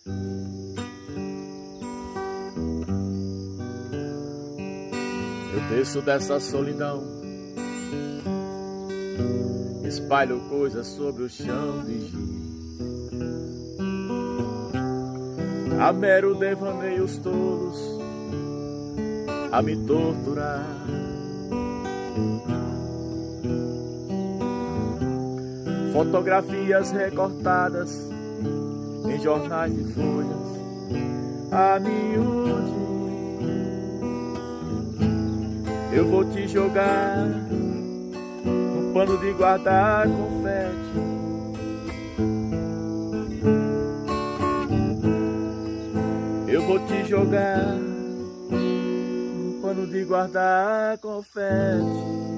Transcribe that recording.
Eu desço dessa solidão, espalho coisas sobre o chão de giz. A mero devaneios todos a me torturar. Fotografias recortadas em jornais de folhas a miúde. Eu vou te jogar no pano de guardar confete. Eu vou te jogar no pano de guardar confete.